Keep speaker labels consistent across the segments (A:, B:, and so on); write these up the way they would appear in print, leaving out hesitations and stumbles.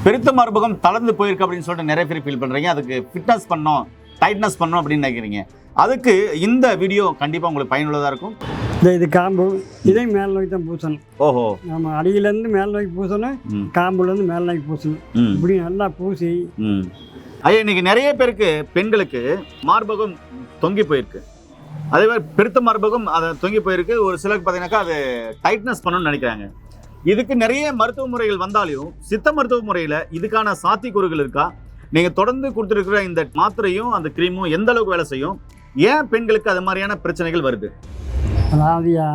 A: பெருத்த மார்பகம் தளர்ந்து போயிருக்கு அப்படின்னு சொல்லிட்டு நிறைய பேர் ஃபீல் பண்ணுறீங்க. அதுக்கு ஃபிட்னஸ் பண்ணோம், டைட்னஸ் பண்ணோம் அப்படின்னு நினைக்கிறீங்க. அதுக்கு இந்த வீடியோ கண்டிப்பாக உங்களுக்கு பயனுள்ளதாக இருக்கும்.
B: இது காம்பு இதே மேல் நோக்கி தான் பூசணும்.
A: ஓஹோ.
B: நம்ம அடியிலேருந்து மேல் நோக்கி பூசணும், காம்புலேருந்து மேல் நோக்கி பூசணும். இப்படி நல்லா பூசி.
A: ஐயா, இன்னைக்கு நிறைய பேருக்கு பெண்களுக்கு மார்பகம் தொங்கி போயிருக்கு. அதே மாதிரி பெருத்த மார்பகம் அதை தொங்கி போயிருக்கு. ஒரு சிலருக்கு பார்த்தீங்கன்னாக்கா அது டைட்னஸ் பண்ணணும்னு நினைக்கிறாங்க. இதுக்கு நிறைய மருத்துவ முறைகள் வந்தாலும் சித்த மருத்துவ முறையில் இதுக்கான சாத்தியக்கூறுகள் இருக்கா? நீங்கள் தொடர்ந்து கொடுத்துருக்கிற இந்த மாத்திரையும் அந்த க்ரீமும் எந்த அளவுக்கு வேலை செய்யும்? ஏன் பெண்களுக்கு அது மாதிரியான பிரச்சனைகள் வருது?
B: அதாவதுயா,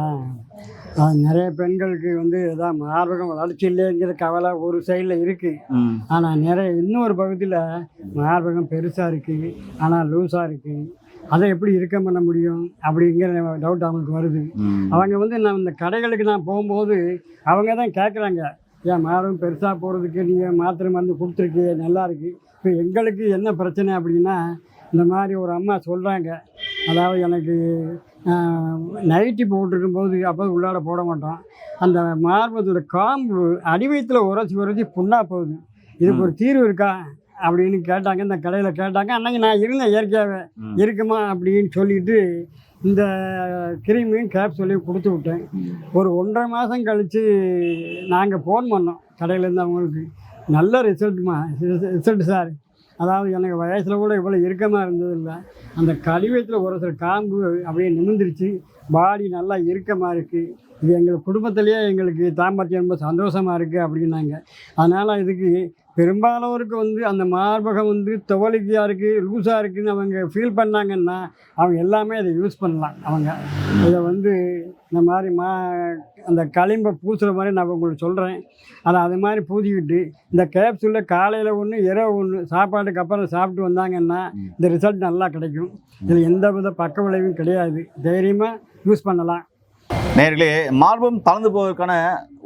B: நிறைய பெண்களுக்கு இதான் மார்பகம் வளர்ச்சி இல்லைங்கிற கவலை ஒரு சைடில் இருக்குது. ஆனால் இன்னொரு பகுதியில் மார்பகம் பெருசாக இருக்குது, ஆனால் லூஸாக இருக்குது. அதை எப்படி இருக்க பண்ண முடியும் அப்படிங்கிற டவுட் அவங்களுக்கு வருது. அவங்க நான் இந்த கடைகளுக்கு நான் போகும்போது அவங்க தான் கேட்குறாங்க, ஏன் மார்பகம் பெருசாக போகிறதுக்கு நீங்கள் மாத்திரை மருந்து கொடுத்துருக்கு, நல்லா இருக்குது. இப்போ எங்களுக்கு என்ன பிரச்சனை அப்படின்னா, இந்த மாதிரி ஒரு அம்மா சொல்கிறாங்க, அதாவது எனக்கு நைட்டி போட்டிருக்கும்போது அப்போ உள்ளாட போட மாட்டோம், அந்த மார்பகத்தோட காம்பு அடிவயத்தில் உரைச்சி புண்ணாக போகுது, இதுக்கு ஒரு தீர்வு இருக்கா அப்படின்னு கேட்டாங்க. இந்த கடையில் கேட்டாங்க. அன்றைக்கி நான் இருந்தேன், இயற்கையாகவே இருக்குமா அப்படின்னு சொல்லிட்டு இந்த கிரீமையும் கேப்சூலையும் கொடுத்து விட்டேன். ஒரு 1.5 மாதம் கழித்து நாங்கள் ஃபோன் பண்ணோம் கடையிலேருந்து அவங்களுக்கு. நல்ல ரிசல்ட் சார். அதாவது எனக்கு வயசில் கூட இவ்வளோ இறுக்கமாக இருந்ததில்லை. அந்த கழிவத்தில் ஒரு சில காம்பு அப்படியே நிமிர்ந்துருச்சு, பாடி நல்லா இறுக்கமாக இருக்குது. இது எங்கள் குடும்பத்திலேயே எங்களுக்கு தாம்பத்தியம் ரொம்ப சந்தோஷமாக இருக்குது அப்படின்னாங்க. அதனால் இதுக்கு பெரும்பாலோருக்கு அந்த மார்பகம் துவலிக்கையாக இருக்குது, லூஸாக இருக்குதுன்னு அவங்க ஃபீல் பண்ணாங்கன்னா அவங்க எல்லாமே அதை யூஸ் பண்ணலாம். அவங்க இதை இந்த மாதிரி அந்த களிம்பை பூசுகிற மாதிரி நான் உங்களுக்கு சொல்கிறேன். அதை அது மாதிரி பூசிக்கிட்டு இந்த கேப்சூலில் காலையில் ஒன்று இரவு ஒன்று சாப்பாட்டுக்கு அப்புறம் சாப்பிட்டு வந்தாங்கன்னா இந்த ரிசல்ட் நல்லா கிடைக்கும். இதில் எந்த வித பக்க விளைவும் கிடையாது, தைரியமாக யூஸ் பண்ணலாம்.
A: நேர்களே, மார்பகம் தளர்ந்து போவதற்கான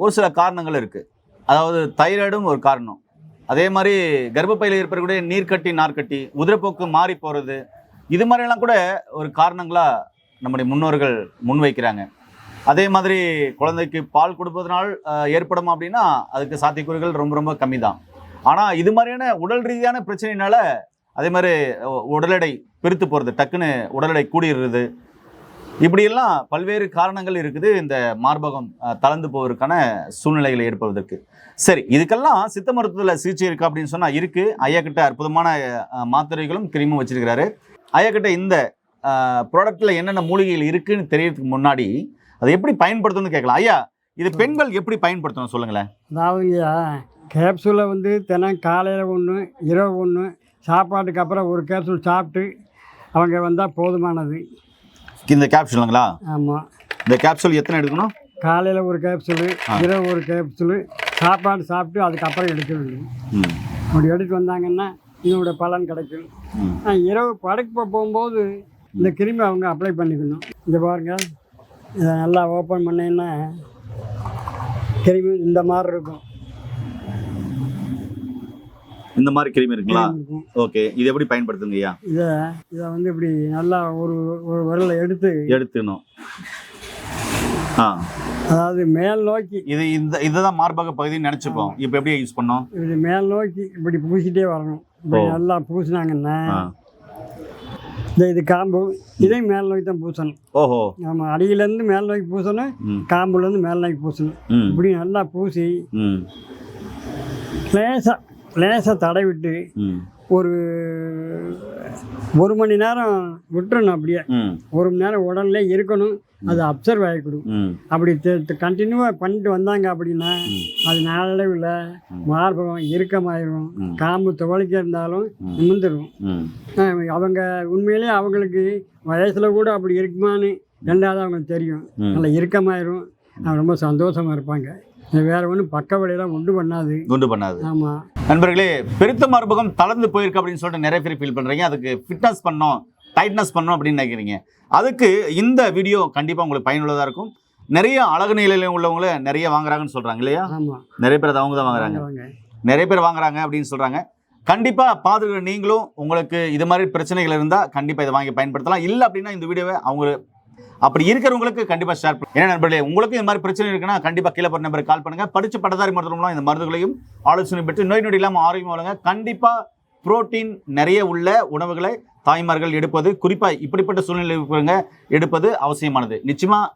A: ஒரு சில காரணங்கள் இருக்குது. அதாவது தைராய்டும் ஒரு காரணம். அதே மாதிரி கர்ப்பப்பையில் ஏற்படக்கூடிய நீர்க்கட்டி, நார்க்கட்டி, உதிரப்போக்கு மாறி போகிறது, இது மாதிரியெல்லாம் கூட ஒரு காரணங்களாக நம்முடைய முன்னோர்கள் முன்வைக்கிறாங்க. அதே மாதிரி குழந்தைக்கு பால் கொடுப்பதனால் ஏற்படும் அப்படின்னா அதுக்கு சாத்தியக்கூறுகள் ரொம்ப ரொம்ப கம்மி தான். ஆனால் இது மாதிரியான உடல் ரீதியான பிரச்சனையினால அதே மாதிரி உடல் எடை பெருத்து போகிறது, டக்குன்னு உடல் எடை கூடிடுறது, இப்படியெல்லாம் பல்வேறு காரணங்கள் இருக்குது இந்த மார்பகம் தளர்ந்து போவதற்கான சூழ்நிலைகளை ஏற்படுவதற்கு. சரி, இதுக்கெல்லாம் சித்த மருத்துவத்தில் சிகிச்சை இருக்கா அப்படின்னு சொன்னால் இருக்குது. ஐயா கிட்ட அற்புதமான மாத்திரைகளும் கிரீமும் வச்சிருக்கிறாரு. ஐயா கிட்ட இந்த ப்ராடக்டில் என்னென்ன மூலிகைகள் இருக்குன்னு தெரியறதுக்கு முன்னாடி அதை எப்படி பயன்படுத்தணும்னு கேட்கலாம். ஐயா, இது பெண்கள் எப்படி பயன்படுத்தணும் சொல்லுங்களேன்.
B: அதாவதுயா, கேப்சூலை தினம் காலையில் ஒன்று இரவு ஒன்று சாப்பாட்டுக்கு அப்புறம் ஒரு கேப்சூல் சாப்பிட்டு அவங்க வந்தால் போதுமானது.
A: இந்த கேப்சூலுங்களா?
B: ஆமாம்.
A: இந்த கேப்சூல் எத்தனை எடுக்கணும்?
B: காலையில் ஒரு கேப்சூலு, இரவு ஒரு கேப்சூலு, சாப்பாடு சாப்பிட்டு அதுக்கப்புறம் எடுக்க வேண்டும். அப்படி எடுத்து வந்தாங்கன்னா இதோட பலன் கிடைக்கும். இரவு படுக்க போகும்போது இந்த கிருமி அவங்க அப்ளை பண்ணிக்கணும். இங்கே பாருங்கள், இதை நல்லா ஓப்பன் பண்ணிங்கன்னா கிருமி இந்த மாதிரி இருக்கும்.
A: இந்த மாதிரி கிருமி இருக்குங்களா? ஓகே, இது எப்படி பயன்படுத்துங்க ஐயா? இதை
B: இப்படி நல்லா ஒரு விரலை
A: எடுத்துக்கணும்.
B: அதாவது மேல் நோக்கி
A: இதுதான் மார்பக பகுதின்னு நினச்சிப்போம். இப்போ எப்படி யூஸ் பண்ணோம்?
B: இப்படி மேல் நோக்கி இப்படி பூசிட்டே வரணும். இப்படி நல்லா பூசினாங்கன்னா இது காம்பு இதே மேல் நோக்கி தான் பூசணும்.
A: ஓஹோ.
B: ஆமாம், அடியிலேருந்து மேல் நோக்கி பூசணும், காம்புலேருந்து மேல் நோக்கி பூசணும். இப்படி நல்லா பூசி லேசாக தடவிட்டு ஒரு மணி நேரம் விட்டுறணும். அப்படியே 1 மணி நேரம் உடல்ல இருக்கணும், அது அப்சர்வ் ஆகிக்கணும். அப்படி கண்டினியூவாக பண்ணிட்டு வந்தாங்க அப்படின்னா அது நாளடைவில் மார்பகம் இறுக்கமாயிரும், காம்பு துவளிக்க இருந்தாலும் நிமிர்ந்துடும். அவங்க உண்மையிலேயே அவங்களுக்கு வயசில் கூட அப்படி இருக்குமான்னு ரெண்டாவது அவங்களுக்கு தெரியும். நல்லா இறுக்கமாயிரும், ரொம்ப சந்தோஷமாக இருப்பாங்க. வேற ஒன்றும் பக்க விளையெல்லாம் உண்டு பண்ணாது. ஆமாம்
A: நண்பர்களே, பெருத்த மார்பகம் தளர்ந்து போயிருக்கு அப்படின்னு சொல்லிட்டு நிறைய பேர் ஃபீல் பண்ணுறீங்க. அதுக்கு ஃபிட்னஸ் பண்ணோம், டைட்னஸ் பண்ணோம் அப்படின்னு நினைக்கிறீங்க. அதுக்கு இந்த வீடியோ கண்டிப்பாக உங்களுக்கு பயனுள்ளதாக இருக்கும். நிறைய அழகு நிலையில உள்ளவங்கள நிறைய வாங்குறாங்கன்னு சொல்கிறாங்க இல்லையா? நிறைய பேர் அவங்க தான் வாங்குறாங்க, நிறைய பேர் வாங்குறாங்க அப்படின்னு சொல்கிறாங்க. கண்டிப்பாக பார்த்துக்கிற நீங்களும் உங்களுக்கு இது மாதிரி பிரச்சனைகள் இருந்தால் கண்டிப்பாக இதை வாங்கி பயன்படுத்தலாம். இல்லை அப்படின்னா இந்த வீடியோவை அப்படி இருக்கிறவங்களுக்கு கண்டிப்பாக ஷேர் பண்ணுங்க. ஏன்னா நண்பர்களே, உங்களுக்கு இந்த மாதிரி பிரச்சனை இருக்குன்னா கண்டிப்பாக கீழே போகிற நம்பருக்கு கால் பண்ணுங்க. படிச்ச பட்டதாரி மருத்துவம்லாம் இந்த மருந்துகளையும் ஆலோசனை பெற்று நோய் நொடி இல்லாமல் ஆரோக்கியமாக வளங்க. கண்டிப்பாக புரோட்டீன் நிறைய உள்ள உணவுகளை தாய்மார்கள் எடுப்பது, குறிப்பாக இப்படிப்பட்ட சூழ்நிலை இருக்கிறவங்க எடுப்பது அவசியமானது. நிச்சயமாக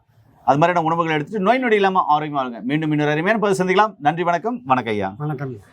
A: அது மாதிரியான உணவுகளை எடுத்துட்டு நோய் நொடி இல்லாமல் ஆரோக்கியமாக இருங்க. மீண்டும் இன்னொரு அருமையான பதிவு சந்திக்கலாம். நன்றி, வணக்கம். வணக்கம் ஐயா.
B: வணக்கம்.